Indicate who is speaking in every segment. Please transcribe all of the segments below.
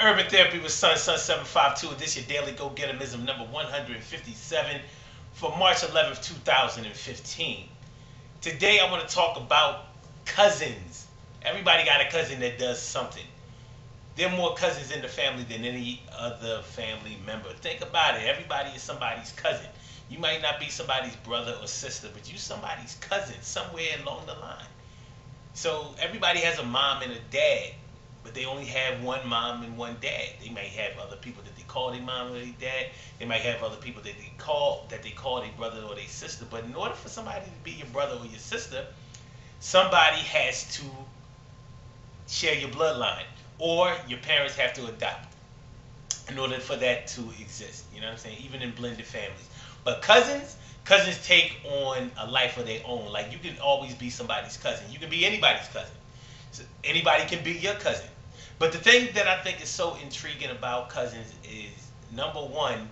Speaker 1: Urban Therapy with Sun752. This your daily Gogetemism number 157 for March 11th, 2015. Today I want to talk about cousins. Everybody got a cousin that does something. There are more cousins in the family than any other family member. Think about it. Everybody is somebody's cousin. You might not be somebody's brother or sister, but you somebody's cousin somewhere along the line. So everybody has a mom and a dad, but they only have one mom and one dad. They might have other people that they call their mom or their dad. They might have other people that they call their brother or their sister. But in order for somebody to be your brother or your sister, somebody has to share your bloodline, or your parents have to adopt in order for that to exist. You know what I'm saying? Even in blended families. But cousins take on a life of their own. Like, you can always be somebody's cousin. You can be anybody's cousin. So anybody can be your cousin. But the thing that I think is so intriguing about cousins is, number one,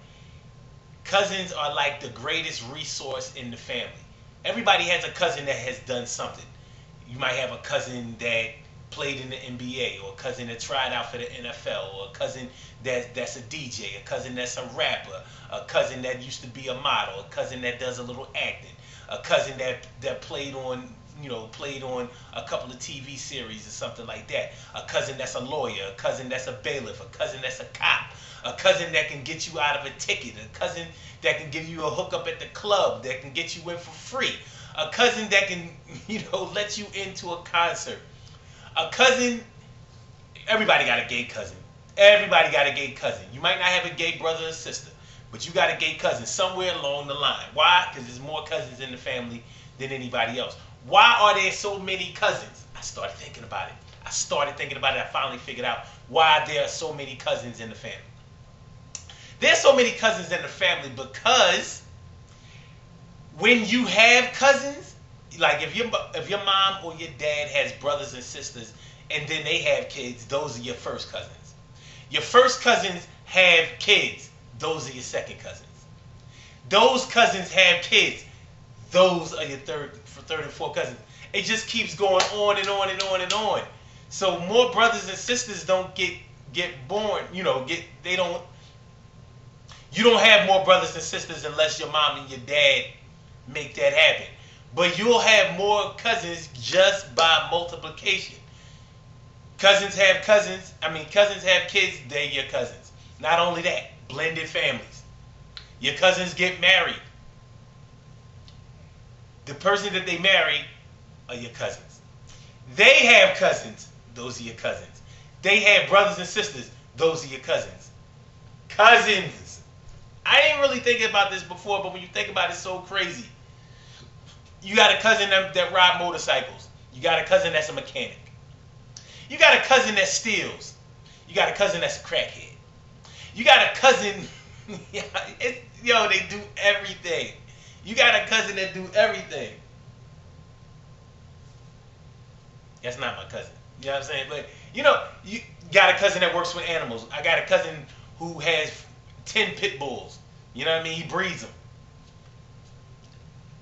Speaker 1: cousins are like the greatest resource in the family. Everybody has a cousin that has done something. You might have a cousin that played in the NBA, or a cousin that tried out for the NFL, or a cousin that's a DJ, a cousin that's a rapper, a cousin that used to be a model, a cousin that does a little acting, a cousin that played on a couple of TV series or something like that, a cousin that's a lawyer, a cousin that's a bailiff, a cousin that's a cop, a cousin that can get you out of a ticket, a cousin that can give you a hookup at the club, that can get you in for free, a cousin that can let you into a concert. A cousin, everybody got a gay cousin. Everybody got a gay cousin. You might not have a gay brother or sister, but you got a gay cousin somewhere along the line. Why? Because there's more cousins in the family than anybody else. Why are there so many cousins? I started thinking about it. I finally figured out why there are so many cousins in the family. There's so many cousins in the family because when you have cousins, like if your mom or your dad has brothers and sisters and then they have kids, those are your first cousins. Your first cousins have kids, those are your second cousins. Those cousins have kids, those are your third and fourth cousins. It just keeps going on and on and on and on. So more brothers and sisters don't get born, you don't have more brothers and sisters unless your mom and your dad make that happen. But you'll have more cousins just by multiplication. Cousins have kids, they're your cousins. Not only that, blended families. Your cousins get married. The person that they marry are your cousins. They have cousins, those are your cousins. They have brothers and sisters, those are your cousins. Cousins. I didn't really think about this before, but when you think about it, it's so crazy. You got a cousin that ride motorcycles. You got a cousin that's a mechanic. You got a cousin that steals. You got a cousin that's a crackhead. You got a cousin, they do everything. You got a cousin that do everything. That's not my cousin. You know what I'm saying? But, you got a cousin that works with animals. I got a cousin who has 10 pit bulls. You know what I mean? He breeds them.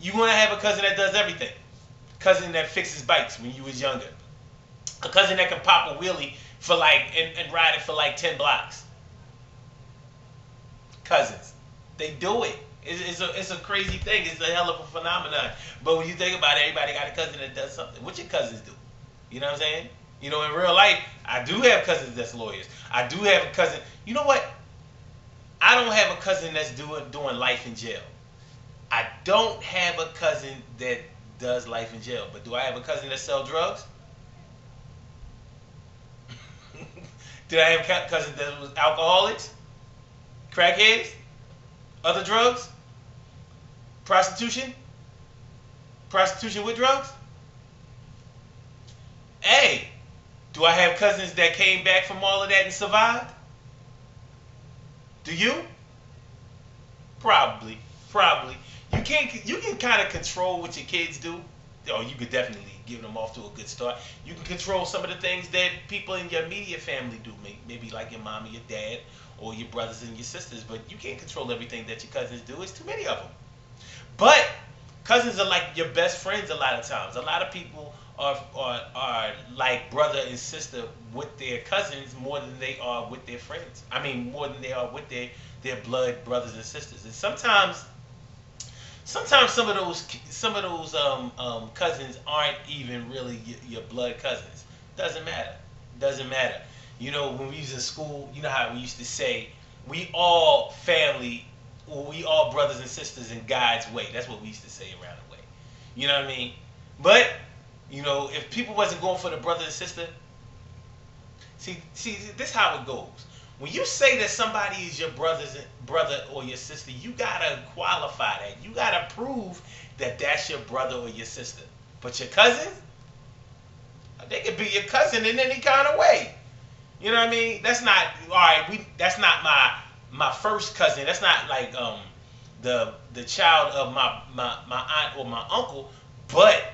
Speaker 1: You want to have a cousin that does everything. A cousin that fixes bikes when you was younger. A cousin that can pop a wheelie for and ride it for 10 blocks. Cousins. They do it. It's a crazy thing. It's a hell of a phenomenon. But when you think about it, everybody got a cousin that does something. What your cousins do? You know what I'm saying? In real life, I do have cousins that's lawyers. I do have a cousin. You know what? I don't have a cousin that's doing life in jail. I don't have a cousin that does life in jail, but do I have a cousin that sells drugs? Did I have cousins that was alcoholics, crackheads, other drugs, prostitution with drugs? Hey, do I have cousins that came back from all of that and survived? Do you? Probably. You can kind of control what your kids do. Or you could definitely give them off to a good start. You can control some of the things that people in your immediate family do. Maybe like your mom or your dad or your brothers and your sisters. But you can't control everything that your cousins do. It's too many of them. But cousins are like your best friends a lot of times. A lot of people are like brother and sister with their cousins more than they are with their friends. I mean, more than they are with their blood brothers and sisters. And sometimes some of those cousins aren't even really your blood cousins. Doesn't matter. Doesn't matter. You know, when we was in school, you know how we used to say, we all family, or we all brothers and sisters in God's way. That's what we used to say around the way. You know what I mean? But, you know, if people wasn't going for the brother and sister, see, this is how it goes. When you say that somebody is your brother or your sister, you gotta qualify that. You gotta prove that that's your brother or your sister. But your cousin, they could be your cousin in any kind of way. You know what I mean? That's not all right. That's not my first cousin. That's not like the child of my aunt or my uncle. But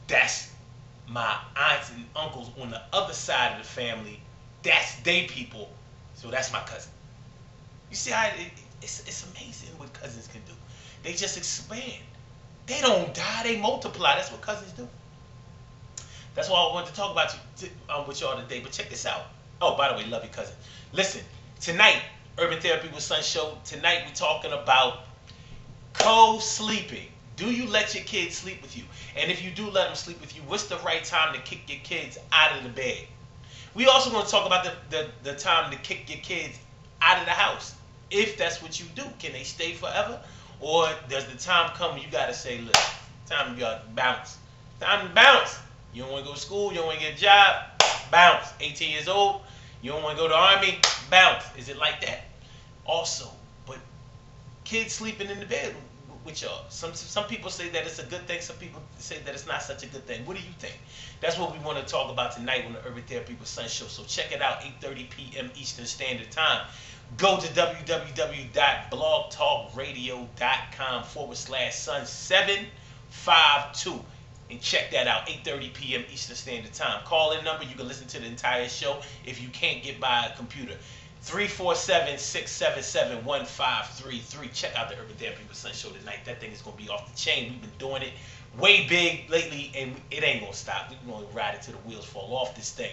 Speaker 1: that's my aunts and uncles on the other side of the family. That's they people, so that's my cousin. You see how it's amazing what cousins can do. They just expand. They don't die, they multiply. That's what cousins do. That's why I wanted to talk about with y'all today. But check this out. Oh, by the way, love your cousin. Listen, tonight, Urban Therapy with Sun Show. Tonight we're talking about co-sleeping. Do you let your kids sleep with you? And if you do let them sleep with you, what's the right time to kick your kids out of the bed? We also going to talk about the time to kick your kids out of the house. If that's what you do, can they stay forever? Or does the time come when you got to say, look, time you got to bounce. Time to bounce. You don't want to go to school, you don't want to get a job, bounce. 18 years old, you don't want to go to the army, bounce. Is it like that? Also, but kids sleeping in the bed with y'all. Some people say that it's a good thing. Some people say that it's not such a good thing. What do you think? That's what we want to talk about tonight on the Urban Therapy with Sun Show. So check it out, 8:30 p.m. Eastern Standard Time. Go to www.blogtalkradio.com/Sun752 and check that out, 8:30 p.m. Eastern Standard Time. Call in number. You can listen to the entire show if you can't get by a computer. 347-677-1533. Check out the Urban Therapy with Sun Show tonight. That thing is going to be off the chain. We've been doing it way big lately, and it ain't going to stop. We're going to ride it till the wheels fall off this thing.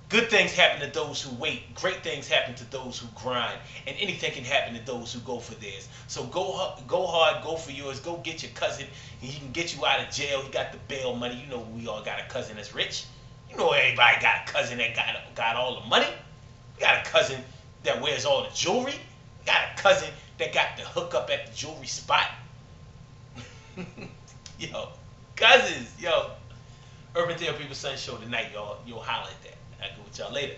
Speaker 1: Good things happen to those who wait. Great things happen to those who grind. And anything can happen to those who go for theirs. So go hard, go for yours. Go get your cousin, and he can get you out of jail. He got the bail money. You know we all got a cousin that's rich. You know everybody got a cousin that got all the money. We got a cousin that wears all the jewelry. We got a cousin that got the hookup at the jewelry spot. Yo, cousins, yo. Urban Therapy with Sun Show tonight, y'all. You'll holler at that. I'll go with y'all later.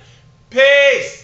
Speaker 1: Peace!